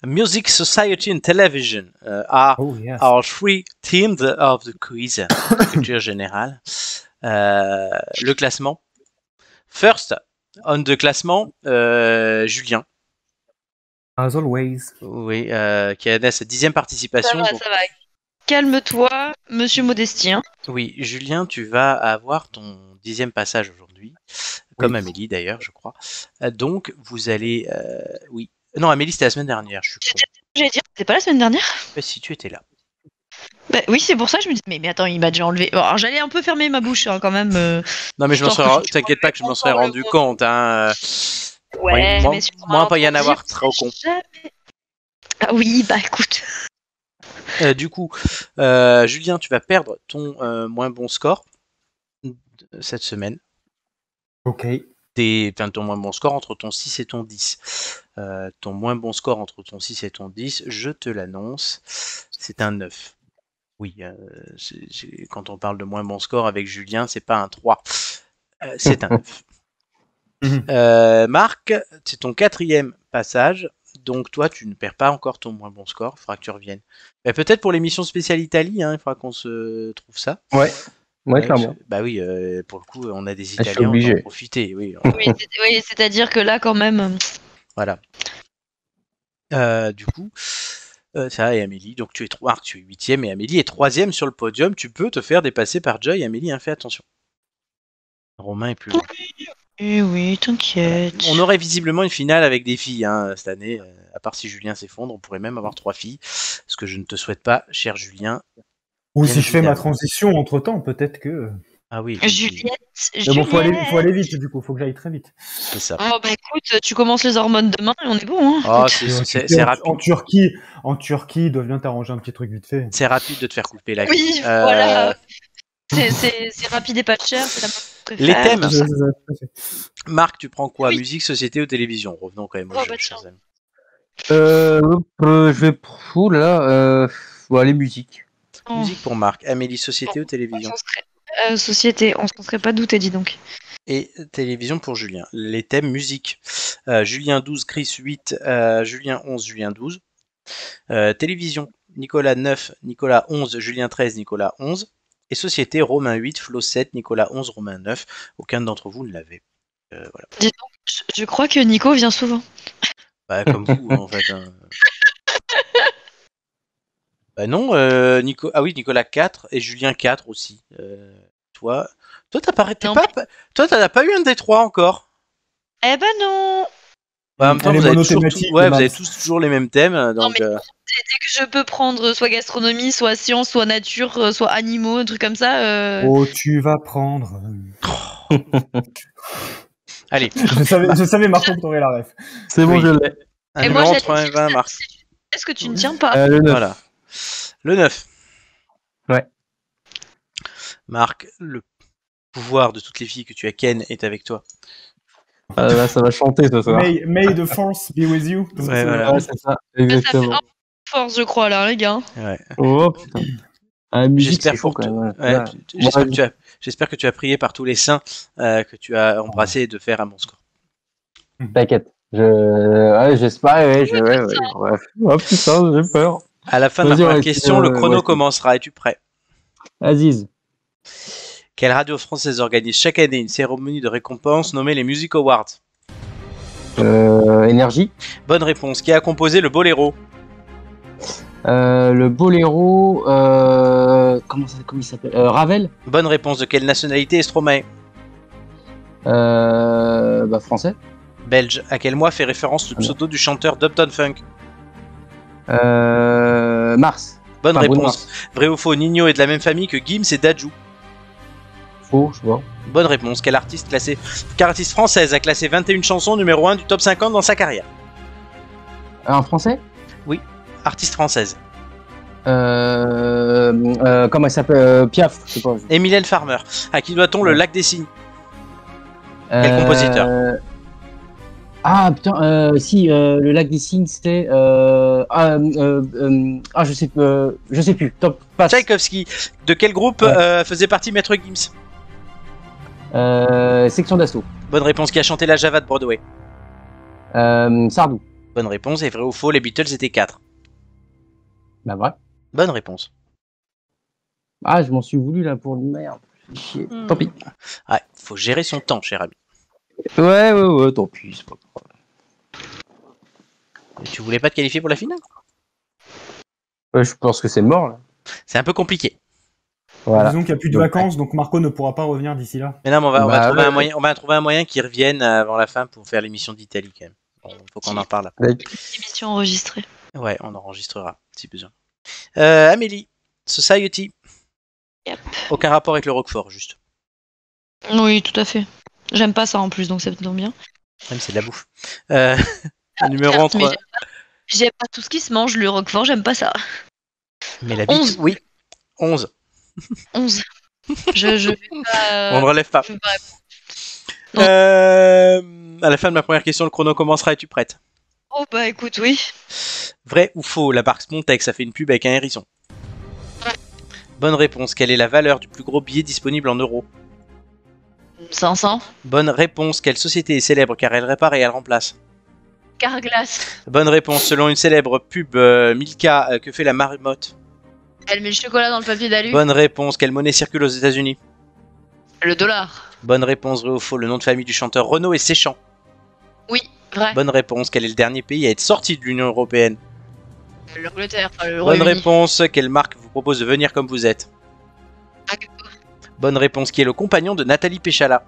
Music, Society and Television are our three themes of the quiz. Culture générale. Le classement. First, on the classement, Julien. As always. Oui, qui a sa 10e participation. Ça va. Calme-toi, monsieur Modestien. Oui, Julien, tu vas avoir ton 10e passage aujourd'hui, comme Amélie d'ailleurs, je crois. Donc, vous allez... oui. Non, Amélie, c'était la semaine dernière. J'allais dire, c'était pas la semaine dernière? Si, tu étais là. Bah, oui, c'est pour ça que je me dis, mais attends, il m'a déjà enlevé. Bon, alors, j'allais un peu fermer ma bouche quand même. Non, mais t'inquiète pas que je m'en serais rendu compte. Hein. Ouais, mais moi, pas y en avoir trop con. Ah oui, bah écoute. Du coup, Julien, tu vas perdre ton moins bon score cette semaine. Ok. Ton moins bon score entre ton 6 et ton 10. Ton moins bon score entre ton 6 et ton 10, je te l'annonce, c'est un 9. Oui, quand on parle de moins bon score avec Julien, c'est pas un 3. C'est un 9. Marc, c'est ton 4e passage. Donc toi, tu ne perds pas encore ton moins bon score. Il faudra que tu reviennes. Peut-être pour l'émission spéciale Italie, il faudra qu'on se trouve ça. Ouais, clairement. Bah oui, pour le coup, on a des Italiens, on va en profiter. Oui, c'est-à-dire que là, quand même... Voilà. Du coup, ça et Amélie. Donc Marc, tu es 8e et Amélie est 3e sur le podium. Tu peux te faire dépasser par Joy. Amélie, fais attention. Romain est plus loin. Oui, t'inquiète. Voilà. On aurait visiblement une finale avec des filles cette année. À part si Julien s'effondre, on pourrait même avoir 3 filles. Ce que je ne te souhaite pas, cher Julien. Ou si je fais ma transition entre-temps, peut-être que... Ah oui. Juliette. Mais bon, faut aller vite, du coup. Faut que j'aille très vite. C'est ça. Oh, bah écoute, tu commences les hormones demain et on est bon. Hein. Oh, c'est rapide. En Turquie, ils doivent bien t'arranger un petit truc vite fait. C'est rapide de te faire couper la gueule. Oui, voilà. C'est rapide et pas cher. C'est la les thèmes. Marc, tu prends quoi? Musique, société ou télévision? Revenons quand même au jeu, chers amis. Je vais... Ouh là, les musiques. Musique pour Marc. Amélie, société ou télévision? Société, on s'en serait pas douté, dis donc. Et télévision pour Julien. Les thèmes musique. Julien 12, Chris 8, Julien 11, Julien 12. Télévision, Nicolas 9, Nicolas 11, Julien 13, Nicolas 11. Et société, Romain 8, Flo 7, Nicolas 11, Romain 9. Aucun d'entre vous ne l'avait. Voilà. Dis donc, je crois que Nico vient souvent. Bah, comme vous, en fait. Bah non, Nicolas 4 et Julien 4 aussi. Toi, t'as pas eu un des 3 encore? Eh ben non. Bah, en même temps, vous avez tous toujours les mêmes thèmes. Donc, non, mais dès que je peux prendre soit gastronomie, soit science, soit nature, soit animaux, un truc comme ça. Oh, tu vas prendre. Allez. Je savais, Marco, que t'aurais la ref. C'est bon, je l'ai. Et moi, j'ai 20, Marc. Est-ce que tu ne tiens pas? Le 9. Voilà. Le 9. Ouais. Marc, le pouvoir de toutes les filles que tu as ken est avec toi. Là, ça va chanter ce soir. May the force be with you. Ouais, voilà. C'est ça, exactement. Ça fait force, je crois, là, les gars. Ouais. Oh putain. J'espère que tu as prié par tous les saints que tu as embrassés de faire un bon score. T'inquiète. J'espère. Bref. Oh putain, j'ai peur. À la fin de la première question, le chrono commencera. Es-tu prêt? Aziz. Quelle radio française organise chaque année une cérémonie de récompense nommée les Music Awards? Énergie. Bonne réponse. Qui a composé le Boléro? Le Boléro. Comment il s'appelle? Ravel. Bonne réponse. De quelle nationalité est Stromae? Français. Belge. À quel mois fait référence le pseudo du chanteur d'Uptown Funk? Mars. Bonne réponse. Vrai ou faux, Nino est de la même famille que Gims et Dadju? Faux, je vois. Bonne réponse. Quelle artiste française a classé 21 chansons numéro 1 du top 50 dans sa carrière? En français? Oui, artiste française. Comment elle s'appelle? Piaf, je sais pas. Emilienne Farmer. À qui doit-on le Lac des Cygnes? Quel compositeur? Ah putain, le Lac des Cygnes c'était je sais plus. Top passe. Tchaïkovski. De quel groupe faisait partie Maître Gims? Section d'assaut. Bonne réponse. Qui a chanté la Java de Broadway? Sardou. Bonne réponse. Et vrai ou faux, les Beatles étaient 4. Bah vrai. Bonne réponse. Ah, je m'en suis voulu là pour le merde. Chier. Tant pis. Ouais, faut gérer son temps, cher ami. Ouais, tant pis, c'est pas grave. Et tu voulais pas te qualifier pour la finale? Ouais, je pense que c'est mort là. C'est un peu compliqué. Voilà. Disons qu'il n'y a plus de Donc, vacances, donc Marco ne pourra pas revenir d'ici là. Mais non, mais on va Bah, trouver ouais. un moyen. On va trouver un moyen qu'ils reviennent avant la fin pour faire l'émission d'Italie quand même. Bon, faut qu'on en parle. Avec- Émission enregistrée. Ouais, on enregistrera si besoin. Amélie, Society. Yep. Aucun rapport avec le Roquefort, juste. Oui, tout à fait. J'aime pas ça en plus, donc ça tombe bien. Même c'est de la bouffe. Numéro Certes, mais entre. j'aime pas tout ce qui se mange, le Roquefort, j'aime pas ça. Mais la bite, 11. oui. 11. 11. Je vais pas. On ne relève pas. je vais pas- À la fin de ma première question, le chrono commencera. Es-tu prête? Oh bah écoute, oui. Vrai ou faux, la marque Spontex a fait une pub avec un hérisson? Bonne réponse. Quelle est la valeur du plus gros billet disponible en euros? 500. Bonne réponse. Quelle société est célèbre car elle répare et elle remplace? Carglass. Bonne réponse. Selon une célèbre pub Milka, que fait la marmotte? Elle met le chocolat dans le papier d'alu. Bonne réponse. Quelle monnaie circule aux États-Unis? Le dollar. Bonne réponse. Vrai ou faux, le nom de famille du chanteur Renaud est Séchant? Oui, vrai. Bonne réponse. Quel est le dernier pays à être sorti de l'Union Européenne? L'Angleterre, le Bonne Royaume-Uni. réponse. Quelle marque vous propose de venir comme vous êtes? Bonne réponse. Qui est le compagnon de Nathalie Péchala?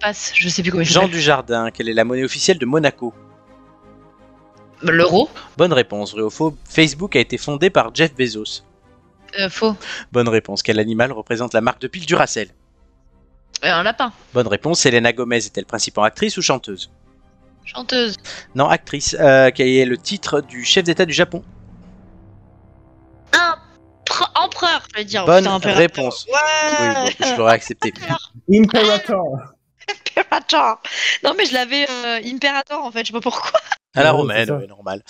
Passe, je sais plus comment il Jean s'appelle. Dujardin. Quelle est la monnaie officielle de Monaco? L'euro. Bonne réponse. Vrai ou faux, Facebook a été fondé par Jeff Bezos? Faux. Bonne réponse. Quel animal représente la marque de pile Duracell? Un lapin. Bonne réponse. Selena Gomez est-elle principalement actrice ou chanteuse? Chanteuse. Non, actrice. Quel est le titre du chef d'État du Japon? Empereur, je vais dire. Bonne Putain, impérateur. réponse. Ouais. Oui, bon, je l'aurais accepté. Imperator. Imperator. Non mais je l'avais Imperator en fait, je sais pas pourquoi. À la Ouais, romaine, c'est ça. ouais, normal.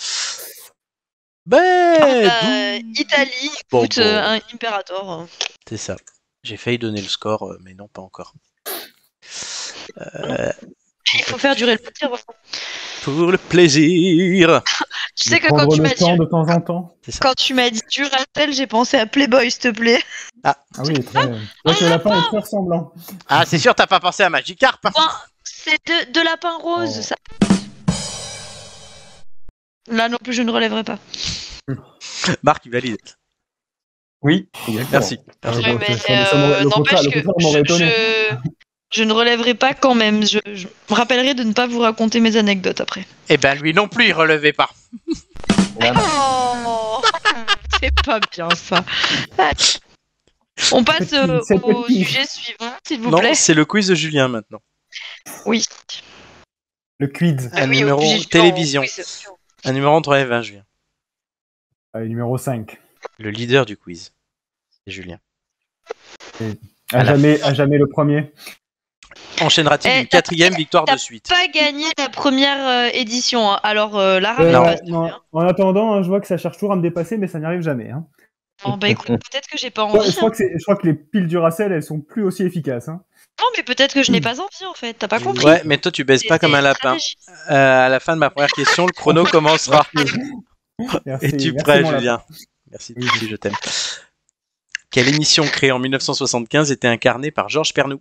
Ben, Italie, Bon, écoute, bon. un Imperator. c'est ça. J'ai failli donner le score, mais non, pas encore. Il faut faire durer le plaisir. Pour le plaisir. Tu sais que Prendre quand tu le m'as temps dit, de temps en temps. quand tu m'as dit Duracell, j'ai pensé à Playboy, s'il te plaît. Ah oui, très. Ouais, que le lapin est très ressemblant. Ah, c'est sûr, t'as pas pensé à Magikarp, hein? Bon, c'est de lapin rose, Oh. ça. Là non plus, je ne relèverai pas. Marc, il valide. Oui. Merci. Ah, Oui, donc, mais le contraire n'empêche que m'aurait étonné. je ne relèverai pas quand même. Je me rappellerai de ne pas vous raconter mes anecdotes après. Eh ben, lui non plus, il relevait pas. Oh, c'est pas bien ça. On passe C'est au petit. sujet suivant, s'il vous Non, plaît. c'est le quiz de Julien maintenant. Oui. Le quiz. Un Oui, numéro au sujet suivant, télévision. oui, c'est sûr. Un numéro entre 1 et 20, Julien. Numéro 5. Le leader du quiz. C'est Julien. À jamais le premier. Enchaînera-t-il Eh, une quatrième victoire t'as de suite? Pas gagné la première édition, hein. Alors Lara, Euh, va non, en attendant, hein, je vois que ça cherche toujours à me dépasser, mais ça n'y arrive jamais. Hein. Bon, bah écoute, peut-être que j'ai pas Ouais, envie. je crois que les piles Duracell, elles sont plus aussi efficaces. Hein. Non, mais peut-être que je n'ai pas envie en fait. T'as pas compris. Ouais, mais toi, tu baisses pas comme un C'est lapin. stratégie. À la fin de ma première question, le chrono commencera. Merci, Es-tu merci, prêt, mon lapin. Julien? Merci, je t'aime. Quelle émission créée en 1975 était incarnée par Georges Pernou?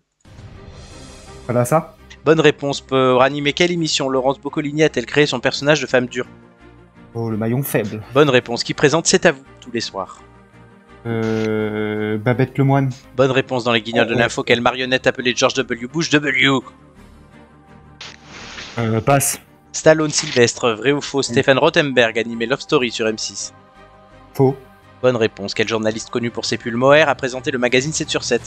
Voilà ça. Bonne réponse. Pour animer quelle émission Laurence Boccolini a-t-elle créé son personnage de femme dure? Oh, le maillon faible. Bonne réponse. Qui présente C'est à vous tous les soirs? Babette Lemoine. Bonne réponse. Dans les Guignols de l'info, quelle marionnette appelée George W. Bush W? Passe. Stallone Sylvestre. Vrai ou faux? Stéphane Rothenberg animé Love Story sur M6. Faux. Bonne réponse. Quel journaliste connu pour ses pulls mohair a présenté le magazine 7 sur 7?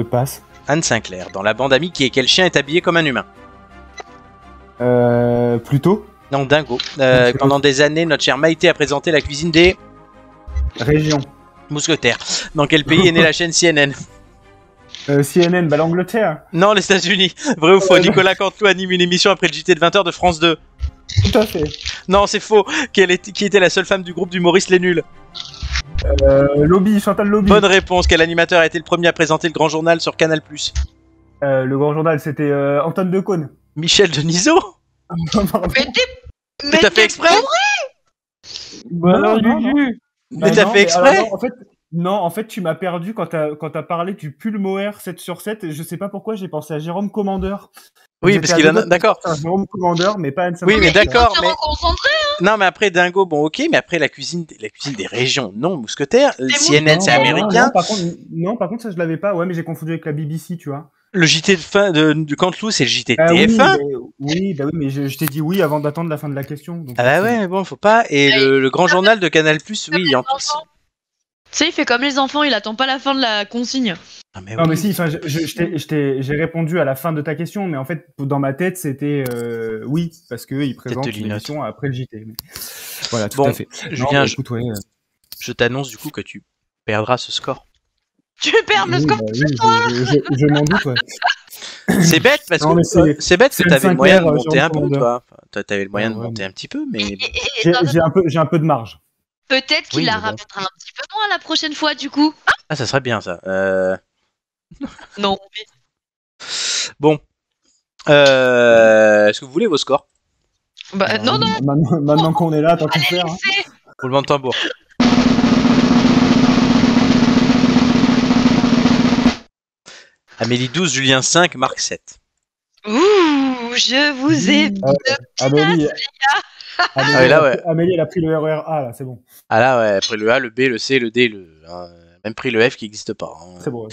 Passe. Anne Sinclair. Dans la bande amie qui est quel chien est habillé comme un humain? Plutôt. Non, Dingo. Pendant des années, notre chère Maïté a présenté la cuisine des Région. mousquetaires. Dans quel pays est née la chaîne CNN? CNN, bah l'Angleterre. Non, les États-Unis. Vrai ou faux? Nicolas Canteloup anime une émission après le JT de 20h de France 2. Tout à fait. Non, c'est faux. Qui était la seule femme du groupe d'humoristes Les Nuls? Lobby, Chantal Lobby. Bonne réponse. Quel animateur a été le premier à présenter le grand journal sur Canal+? Le grand journal, c'était Antoine Decaune. Michel Denisot? Mais T'as fait exprès? Bah Non, non, non, Juju. Mais Bah t'as non, fait mais alors exprès? non, en fait, tu m'as perdu quand t'as parlé du Pulmoer 7/7. Et je sais pas pourquoi, j'ai pensé à Jérôme Commandeur. Oui, J'étais parce à qu'il deux en doigts a. de D'accord. sortir Jérôme Commandeur, mais pas Hanson Oui, mais Cracker. d'accord, Il faut mais. se reconcentrer. Non, mais après Dingo, bon, ok, mais après la cuisine des régions, non, mousquetaire. CNN, c'est Non, américain. non, par contre, ça, je l'avais pas. Ouais, mais j'ai confondu avec la BBC, tu vois. Le JT de fin de Canteloup, c'est le JT de Ah oui, TF1. oui, mais je t'ai dit oui avant d'attendre la fin de la question. Donc Ah bah merci. ouais, mais bon, faut pas. Et le grand journal de Canal+, oui, en plus. Tu sais, il fait comme les enfants, il attend pas la fin de la consigne. Ah, mais Non, oui. mais si, enfin, j'ai répondu à la fin de ta question, mais en fait, dans ma tête, c'était oui, parce qu'il présente de linotte. l'émission après le JT. Mais... Voilà, tout Bon, à fait. Julien, écoute, ouais. je t'annonce du coup que tu perdras ce score. Tu perds le Oui, score. bah oui, je m'en doute, ouais. C'est bête parce Non, mais que c'est bête que c'est le t'avais le moyen de 5R, monter un Jérôme peu, Commandeur. toi. Enfin, t'avais le moyen de Ouais, monter un petit peu, mais bon. J'ai un peu de marge. Peut-être qu'il Oui, la mais bon. rappellera un petit peu moins la prochaine fois, du coup. Ah, ça serait bien ça. Non. Bon. Est-ce que vous voulez vos scores? Bah, Alors, non. Maintenant qu'on est là, tant qu'à Allez, faire. Hein. laissez. Roulement de tambour. Amélie 12, Julien 5, Marc 7. Ouh, je vous ai. Amélie, Ah, et là, ouais. Amélie, elle a pris le RER A, là, c'est bon. Ah là, ouais, après le A, le B, le C, le D, même pris le F qui n'existe pas. Hein. C'est bon.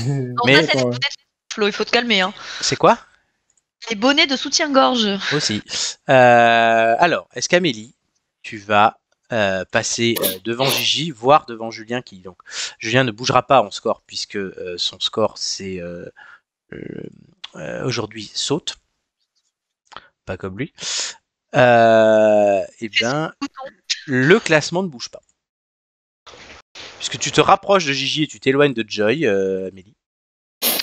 Non, Mais- ça, c'est les bonnets de Flo, il faut te calmer. Hein. C'est quoi? Les bonnets de soutien-gorge. Aussi. Alors, est-ce qu'Amélie, tu vas passer devant Gigi, voire devant Julien qui donc Julien ne bougera pas en score puisque son score c'est aujourd'hui saute, pas comme lui. Et bien le classement ne bouge pas puisque tu te rapproches de Gigi et tu t'éloignes de Joy, Amélie.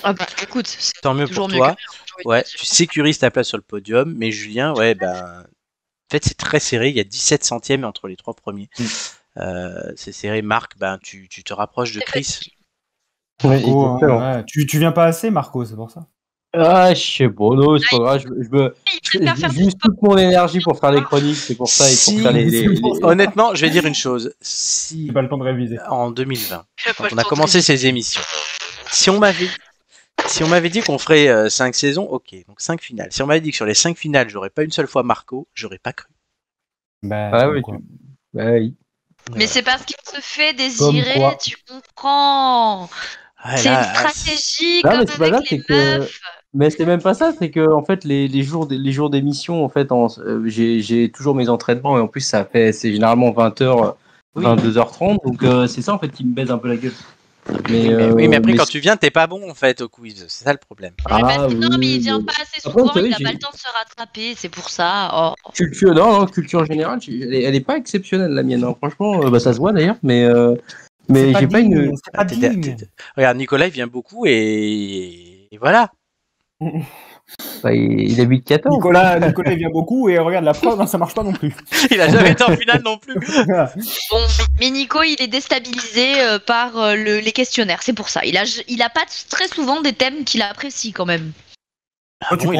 Ah bah écoute, c'est Tant mieux toujours pour mieux toi. que rien, j'ai envie de Ouais, te dire. tu sécurises ta place sur le podium, mais Julien, ouais, ben, en fait, c'est très serré. Il y a 17 centièmes entre les trois premiers. C'est serré. Marc, ben, tu te rapproches de Chris. Ouais, Marco, exactement. hein, ouais. Tu viens pas assez, Marco, c'est pour ça. Ah, je sais pas, non, c'est pas grave. Il préfère faire J'use toute mon énergie pour faire les chroniques, c'est pour ça. Et pour faire Honnêtement, je vais dire une chose. Si J'ai pas le temps de réviser. en 2020, J'ai pas quand le on a temps de commencé réviser. ces émissions, si on m'avait dit qu'on ferait 5 saisons, ok, donc 5 finales. Si on m'avait dit que sur les 5 finales, j'aurais pas une seule fois Marco, j'aurais pas cru. Bah, Ah comme oui, quoi. bah oui. Mais c'est parce qu'il se fait Comme désirer, quoi. tu comprends. Ouais, C'est là, une stratégie Non, comme mais c'est pas avec grave, les c'est que- meufs. Mais c'est même pas ça, c'est que en fait les jours d'émission, en fait, j'ai toujours mes entraînements et en plus c'est généralement 20h, Oui. 22h30, donc c'est ça en fait qui me baise un peu la gueule. Oui, mais après, mais quand tu viens, t'es pas bon en fait au quiz. C'est ça le problème. Mais parce Ah que non, mais il oui, vient mais- pas assez Après, souvent, vous savez, il a pas j'ai- le temps de se rattraper, c'est pour ça. Oh. culture générale, elle est pas exceptionnelle la mienne, hein. Franchement, bah, ça se voit d'ailleurs, mais C'est j'ai pas digne, une. c'est pas digne. Regarde, Nicolas, il vient beaucoup et voilà. Bah, il habite 14. Nicolas, il vient beaucoup et regarde la preuve, hein, ça marche pas non plus. Il a jamais été en finale non plus. Bon, mais Nico, il est déstabilisé par les questionnaires, c'est pour ça. Il a pas très souvent des thèmes qu'il apprécie quand même. Ah Tu bon,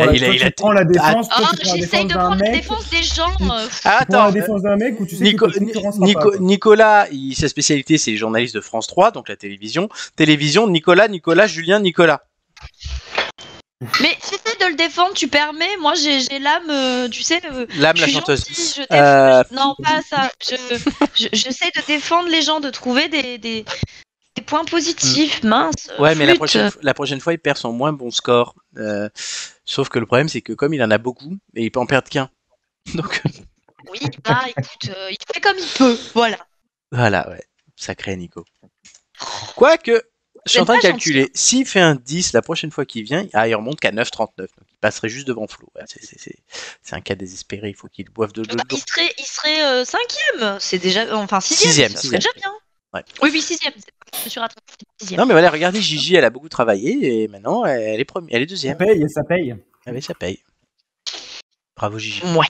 prends la défense, Oh, toi, tu prends la j'essaye défense de d'un prendre la mec. défense des gens. Ah, Tu prends la attends. défense d'un mec où tu sais qu'il te concurrencera pas, quoi. Nicolas, sa spécialité, c'est les journalistes de France 3, donc la télévision. Télévision, Nicolas, Julien, Nicolas. Mais j'essaie de le défendre, tu permets. Moi, j'ai l'âme, tu sais. L'âme, Je la suis chanteuse. gentille, je défends. Non, pas ça. J'essaie de défendre les gens, de trouver des points positifs, mince. Ouais, mais la flûte. prochaine fois, il perd son moins bon score. Sauf que le problème, c'est que comme il en a beaucoup, et il peut en perdre qu'un. Donc, Oui, bah écoute, il fait comme il peut, voilà. voilà, ouais. Sacré Nico. Quoique, je suis en train de pas calculer. S'il fait un 10 la prochaine fois qu'il vient, il remonte qu'à 9,39. Donc il passerait juste devant Flo. Ouais, c'est un cas désespéré. Il faut qu'il boive de l'eau. Bah, il serait cinquième, c'est déjà, enfin sixième, ça serait déjà bien. Ouais. Oui, sixième. Je me suis rattrapée, sixième. Non, mais voilà, regardez, Gigi, elle a beaucoup travaillé et maintenant elle est deuxième. Ça paye. Ah oui, ça paye. Bravo, Gigi. Ouais.